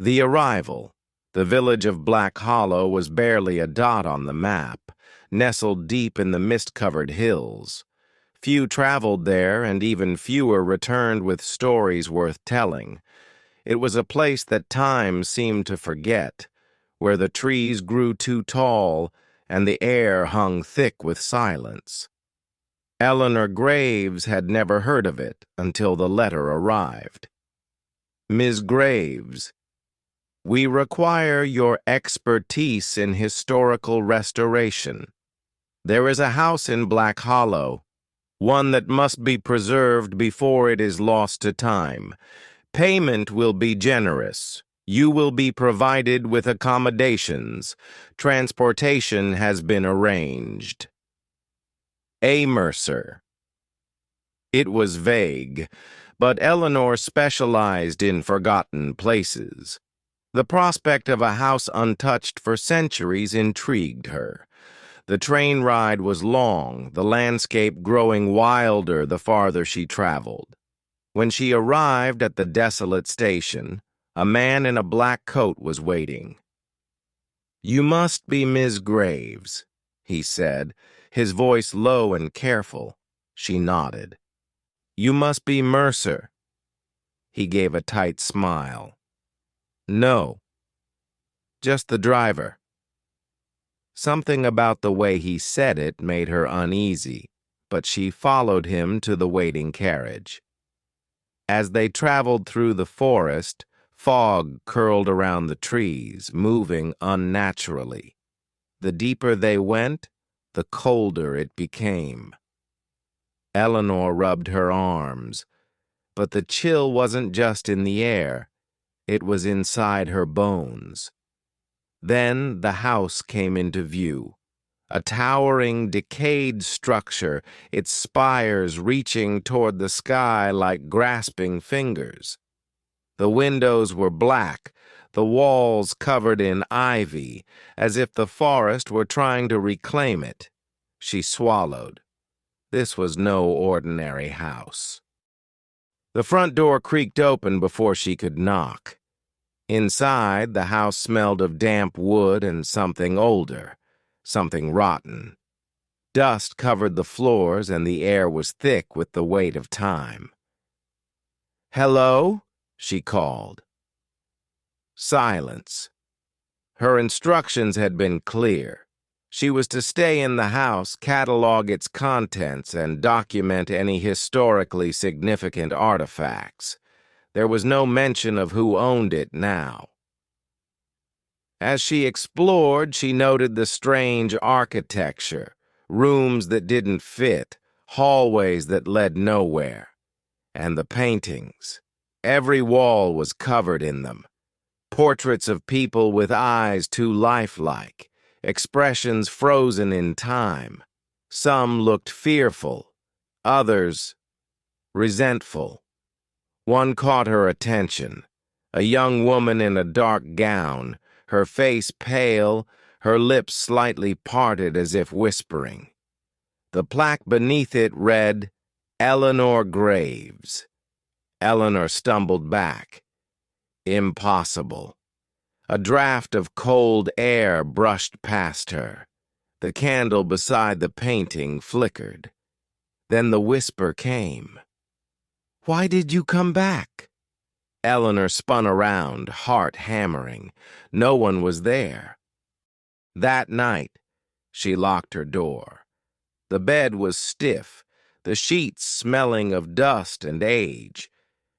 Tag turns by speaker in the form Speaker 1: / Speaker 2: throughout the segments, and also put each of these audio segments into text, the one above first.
Speaker 1: The arrival. The village of Black Hollow was barely a dot on the map, nestled deep in the mist-covered hills. Few traveled there, and even fewer returned with stories worth telling. It was a place that time seemed to forget, where the trees grew too tall and the air hung thick with silence. Eleanor Graves had never heard of it until the letter arrived. Ms. Graves, we require your expertise in historical restoration. There is a house in Black Hollow, one that must be preserved before it is lost to time. Payment will be generous. You will be provided with accommodations. Transportation has been arranged. A. Mercer. It was vague, but Eleanor specialized in forgotten places. The prospect of a house untouched for centuries intrigued her. The train ride was long, the landscape growing wilder the farther she traveled. When she arrived at the desolate station, a man in a black coat was waiting. "You must be Miss Graves," he said, his voice low and careful. She nodded. "You must be Mercer." He gave a tight smile. "No, just the driver." Something about the way he said it made her uneasy, but she followed him to the waiting carriage. As they traveled through the forest, fog curled around the trees, moving unnaturally. The deeper they went, the colder it became. Eleanor rubbed her arms, but the chill wasn't just in the air, it was inside her bones. Then the house came into view, a towering, decayed structure, its spires reaching toward the sky like grasping fingers. The windows were black, the walls covered in ivy, as if the forest were trying to reclaim it. She swallowed. This was no ordinary house. The front door creaked open before she could knock. Inside, the house smelled of damp wood and something older, something rotten. Dust covered the floors and the air was thick with the weight of time. "Hello?" she called. Silence. Her instructions had been clear. She was to stay in the house, catalog its contents, and document any historically significant artifacts. There was no mention of who owned it now. As she explored, she noted the strange architecture, rooms that didn't fit, hallways that led nowhere, and the paintings. Every wall was covered in them. Portraits of people with eyes too lifelike, expressions frozen in time. Some looked fearful, others resentful. One caught her attention, a young woman in a dark gown, her face pale, her lips slightly parted as if whispering. The plaque beneath it read, "Eleanor Graves." Eleanor stumbled back. Impossible. A draft of cold air brushed past her. The candle beside the painting flickered. Then the whisper came. "Why did you come back?" Eleanor spun around, heart hammering. No one was there. That night, she locked her door. The bed was stiff, the sheets smelling of dust and age.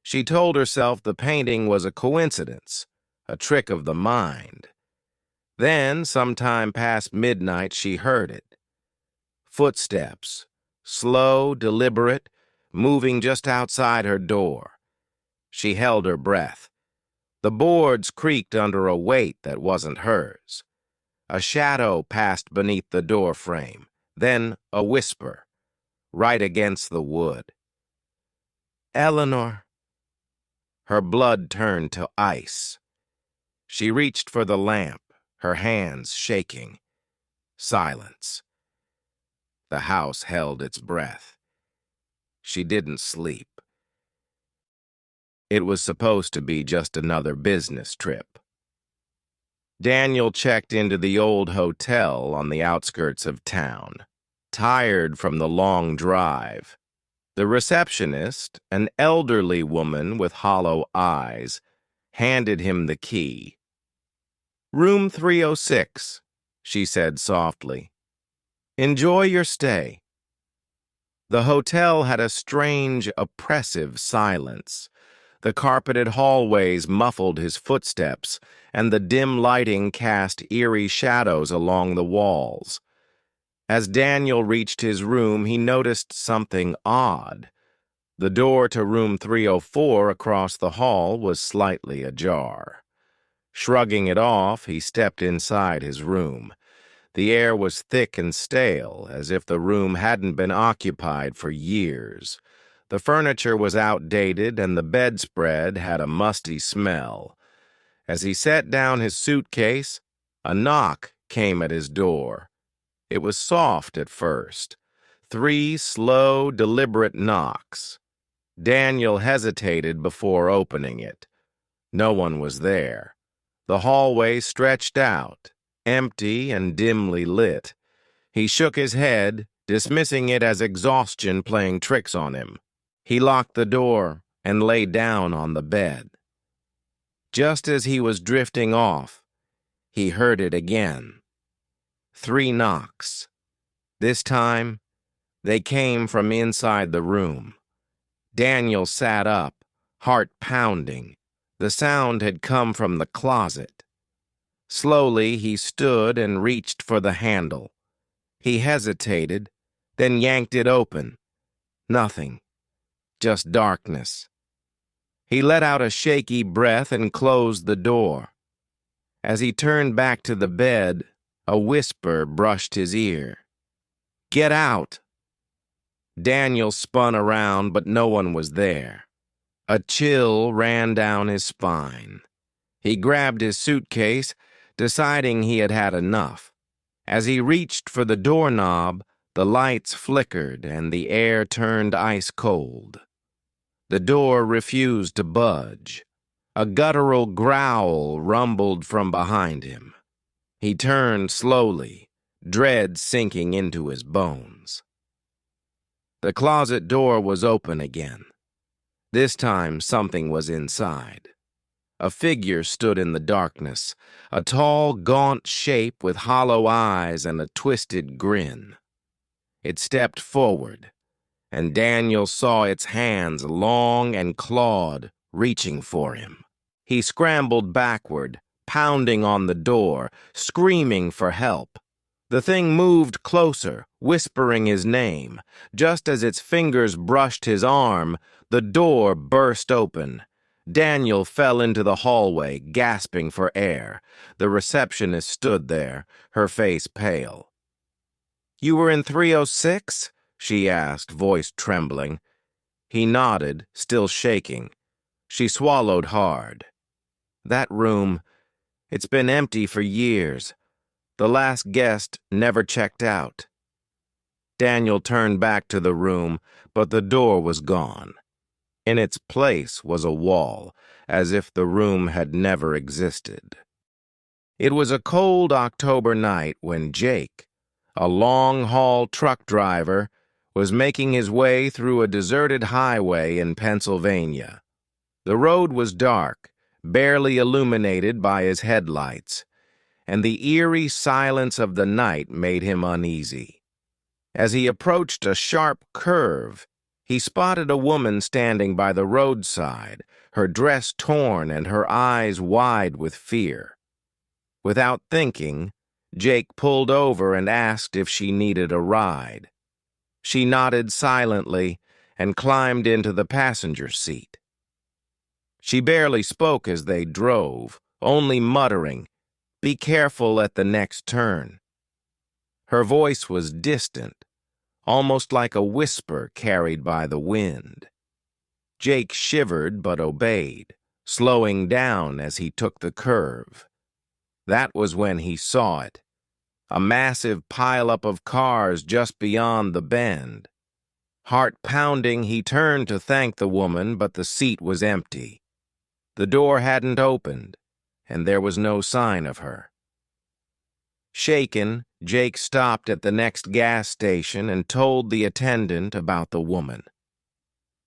Speaker 1: She told herself the painting was a coincidence, a trick of the mind. Then, sometime past midnight, she heard it. Footsteps, slow, deliberate, moving just outside her door. She held her breath. The boards creaked under a weight that wasn't hers. A shadow passed beneath the door frame, then a whisper, right against the wood. "Eleanor." Her blood turned to ice. She reached for the lamp, her hands shaking. Silence. The house held its breath. She didn't sleep. It was supposed to be just another business trip. Daniel checked into the old hotel on the outskirts of town, tired from the long drive. The receptionist, an elderly woman with hollow eyes, handed him the key. "Room 306, she said softly. "Enjoy your stay." The hotel had a strange, oppressive silence. The carpeted hallways muffled his footsteps, and the dim lighting cast eerie shadows along the walls. As Daniel reached his room, he noticed something odd. The door to room 304 across the hall was slightly ajar. Shrugging it off, he stepped inside his room. The air was thick and stale, as if the room hadn't been occupied for years. The furniture was outdated, and the bedspread had a musty smell. As he set down his suitcase, a knock came at his door. It was soft at first. 3 slow, deliberate knocks. Daniel hesitated before opening it. No one was there. The hallway stretched out, empty and dimly lit. He shook his head, dismissing it as exhaustion playing tricks on him. He locked the door and lay down on the bed. Just as he was drifting off, he heard it again. 3 knocks. This time, they came from inside the room. Daniel sat up, heart pounding. The sound had come from the closet. Slowly, he stood and reached for the handle. He hesitated, then yanked it open. Nothing. Just darkness. He let out a shaky breath and closed the door. As he turned back to the bed, a whisper brushed his ear. "Get out!" Daniel spun around, but no one was there. A chill ran down his spine. He grabbed his suitcase, deciding he had had enough. As he reached for the doorknob, the lights flickered and the air turned ice cold. The door refused to budge. A guttural growl rumbled from behind him. He turned slowly, dread sinking into his bones. The closet door was open again. This time something was inside. A figure stood in the darkness, a tall, gaunt shape with hollow eyes and a twisted grin. It stepped forward, and Daniel saw its hands, long and clawed, reaching for him. He scrambled backward, pounding on the door, screaming for help. The thing moved closer, whispering his name. Just as its fingers brushed his arm, the door burst open. Daniel fell into the hallway, gasping for air. The receptionist stood there, her face pale. "You were in 306?" she asked, voice trembling. He nodded, still shaking. She swallowed hard. "That room, it's been empty for years. The last guest never checked out." Daniel turned back to the room, but the door was gone. In its place was a wall, as if the room had never existed. It was a cold October night when Jake, a long-haul truck driver, was making his way through a deserted highway in Pennsylvania. The road was dark, barely illuminated by his headlights, and the eerie silence of the night made him uneasy. As he approached a sharp curve, he spotted a woman standing by the roadside, her dress torn and her eyes wide with fear. Without thinking, Jake pulled over and asked if she needed a ride. She nodded silently and climbed into the passenger seat. She barely spoke as they drove, only muttering, "Be careful at the next turn." Her voice was distant, almost like a whisper carried by the wind. Jake shivered but obeyed, slowing down as he took the curve. That was when he saw it. A massive pileup of cars just beyond the bend. Heart pounding, he turned to thank the woman, but the seat was empty. The door hadn't opened, and there was no sign of her. Shaken, Jake stopped at the next gas station and told the attendant about the woman.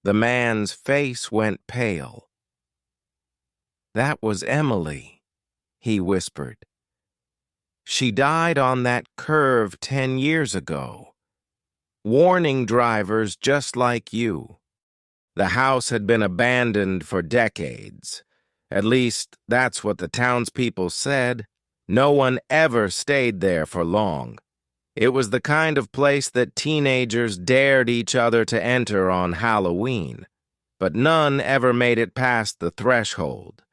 Speaker 1: The man's face went pale. "That was Emily," he whispered. "She died on that curve 10 years ago, warning drivers just like you." The house had been abandoned for decades. At least, that's what the townspeople said. No one ever stayed there for long. It was the kind of place that teenagers dared each other to enter on Halloween, but none ever made it past the threshold.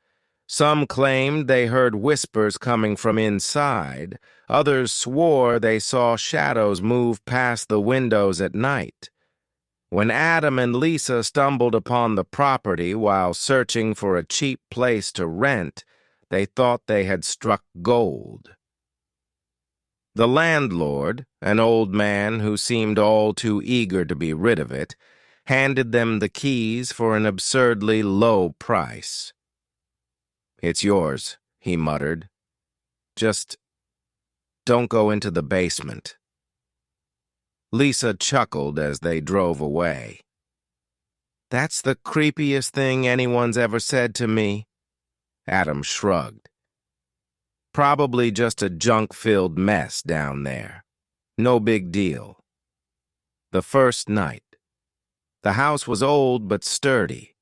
Speaker 1: Some claimed they heard whispers coming from inside. Others swore they saw shadows move past the windows at night. When Adam and Lisa stumbled upon the property while searching for a cheap place to rent, they thought they had struck gold. The landlord, an old man who seemed all too eager to be rid of it, handed them the keys for an absurdly low price. "It's yours," he muttered. "Just don't go into the basement." Lisa chuckled as they drove away. "That's the creepiest thing anyone's ever said to me." Adam shrugged. "Probably just a junk-filled mess down there. No big deal." The first night. The house was old but sturdy.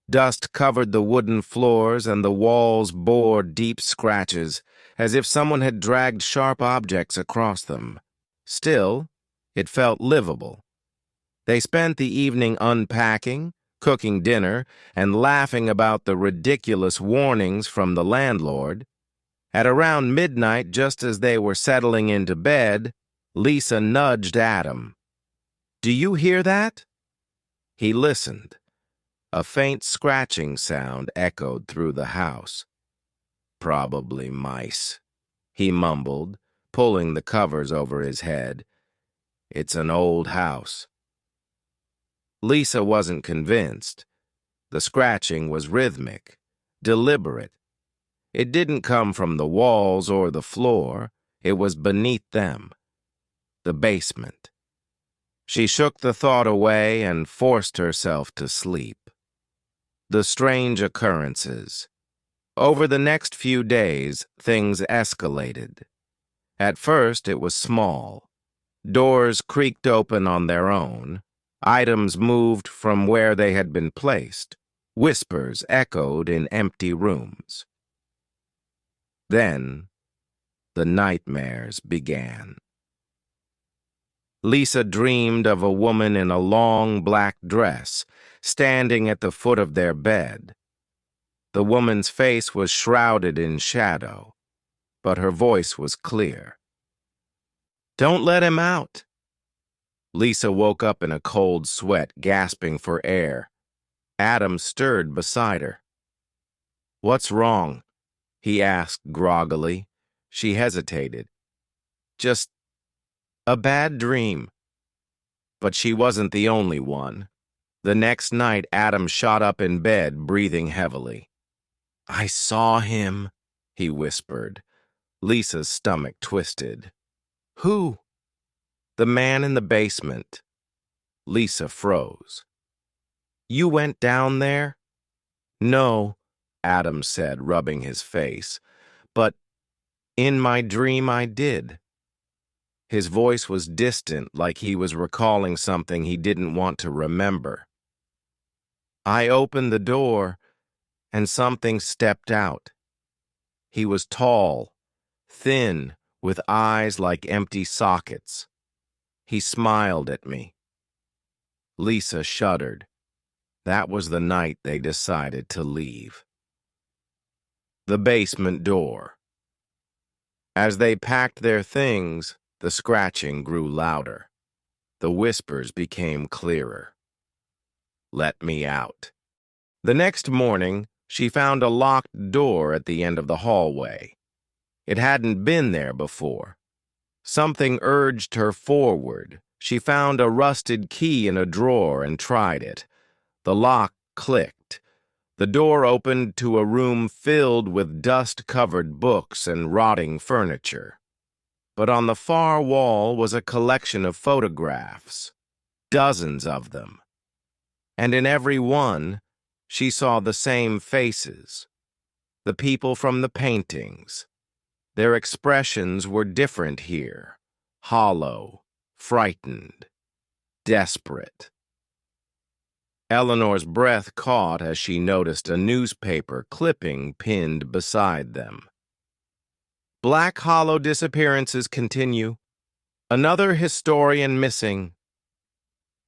Speaker 1: Dust covered the wooden floors and the walls bore deep scratches, as if someone had dragged sharp objects across them. Still, it felt livable. They spent the evening unpacking, cooking dinner, and laughing about the ridiculous warnings from the landlord. At around midnight, just as they were settling into bed, Lisa nudged Adam. "Do you hear that?" He listened. A faint scratching sound echoed through the house. "Probably mice," he mumbled, pulling the covers over his head. "It's an old house." Lisa wasn't convinced. The scratching was rhythmic, deliberate. It didn't come from the walls or the floor. It was beneath them. The basement. She shook the thought away and forced herself to sleep. The strange occurrences. Over the next few days, things escalated. At first, it was small. Doors creaked open on their own. Items moved from where they had been placed. Whispers echoed in empty rooms. Then, the nightmares began. Lisa dreamed of a woman in a long black dress, standing at the foot of their bed. The woman's face was shrouded in shadow, but her voice was clear. "Don't let him out." Lisa woke up in a cold sweat, gasping for air. Adam stirred beside her. "What's wrong?" he asked groggily. She hesitated. "Just a bad dream." But she wasn't the only one. The next night, Adam shot up in bed, breathing heavily. "I saw him," he whispered. Lisa's stomach twisted. "Who?" "The man in the basement." Lisa froze. "You went down there?" "No," Adam said, rubbing his face. "But in my dream I did." His voice was distant, like he was recalling something he didn't want to remember. "I opened the door, and something stepped out. He was tall, thin, with eyes like empty sockets. He smiled at me." Lisa shuddered. That was the night they decided to leave. The basement door. As they packed their things, the scratching grew louder. The whispers became clearer. "Let me out." The next morning, she found a locked door at the end of the hallway. It hadn't been there before. Something urged her forward. She found a rusted key in a drawer and tried it. The lock clicked, The door opened to a room filled with dust-covered books and rotting furniture. But on the far wall was a collection of photographs, dozens of them. And in every one, she saw the same faces, the people from the paintings. Their expressions were different here, hollow, frightened, desperate. Eleanor's breath caught as she noticed a newspaper clipping pinned beside them. Black Hollow disappearances continue. Another historian missing.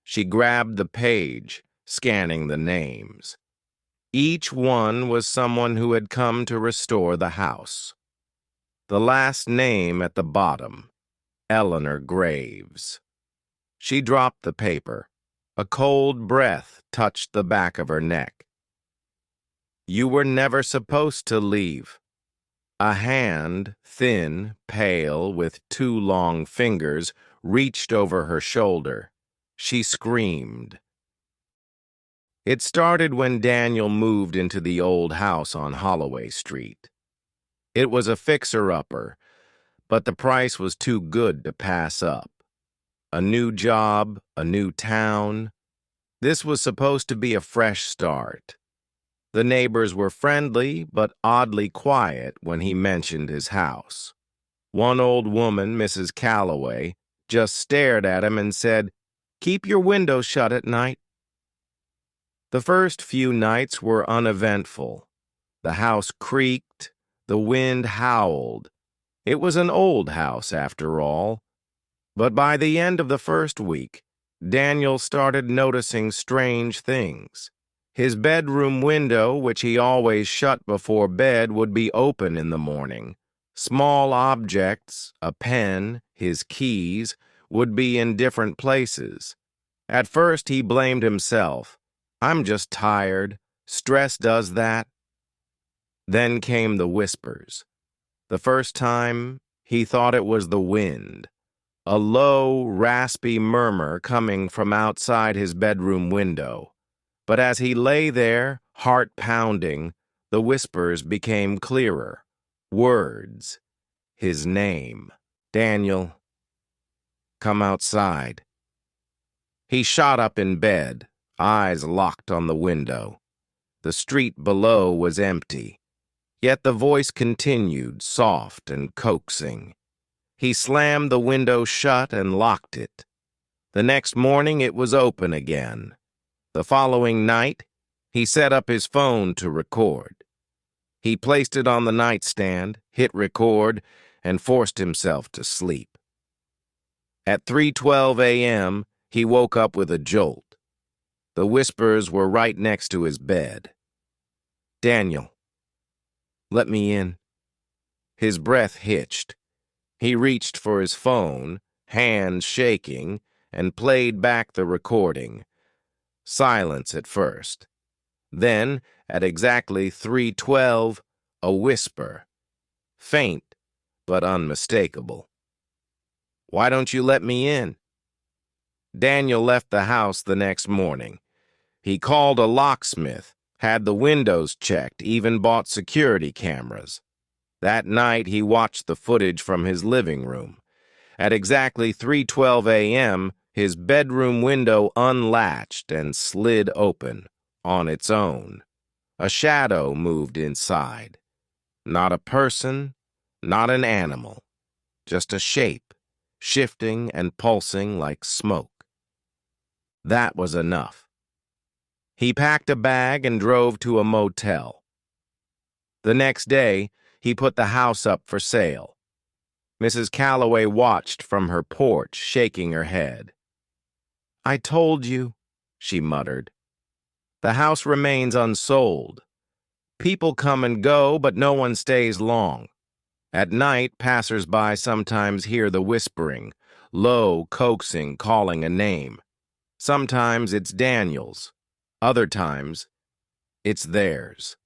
Speaker 1: She grabbed the page, scanning the names. Each one was someone who had come to restore the house. The last name at the bottom, Eleanor Graves. She dropped the paper. A cold breath touched the back of her neck. You were never supposed to leave. A hand, thin, pale, with 2 long fingers, reached over her shoulder. She screamed. It started when Daniel moved into the old house on Holloway Street. It was a fixer-upper, but the price was too good to pass up. A new job, a new town. This was supposed to be a fresh start. The neighbors were friendly, but oddly quiet when he mentioned his house. One old woman, Mrs. Calloway, just stared at him and said, "Keep your windows shut at night." The first few nights were uneventful. The house creaked, the wind howled. It was an old house, after all. But by the end of the first week, Daniel started noticing strange things. His bedroom window, which he always shut before bed, would be open in the morning. Small objects, a pen, his keys, would be in different places. At first he blamed himself. I'm just tired. Stress does that. Then came the whispers. The first time, he thought it was the wind. A low, raspy murmur coming from outside his bedroom window. But as he lay there, heart pounding, the whispers became clearer. Words. His name. Daniel. Come outside. He shot up in bed, eyes locked on the window. The street below was empty. Yet the voice continued, soft and coaxing. He slammed the window shut and locked it. The next morning it was open again. The following night, he set up his phone to record. He placed it on the nightstand, hit record, and forced himself to sleep. At 3:12 a.m., he woke up with a jolt. The whispers were right next to his bed. Daniel, let me in. His breath hitched. He reached for his phone, hands shaking, and played back the recording. Silence at first. Then, at exactly 3:12, a whisper. Faint, but unmistakable. Why don't you let me in? Daniel left the house the next morning. He called a locksmith, had the windows checked, even bought security cameras. That night, he watched the footage from his living room. At exactly 3:12 a.m., his bedroom window unlatched and slid open on its own. A shadow moved inside. Not a person, not an animal, just a shape, shifting and pulsing like smoke. That was enough. He packed a bag and drove to a motel. The next day, he put the house up for sale. Mrs. Calloway watched from her porch, shaking her head. I told you, she muttered. The house remains unsold. People come and go, but no one stays long. At night, passers-by sometimes hear the whispering, low, coaxing, calling a name. Sometimes it's Daniel's. Other times, it's theirs.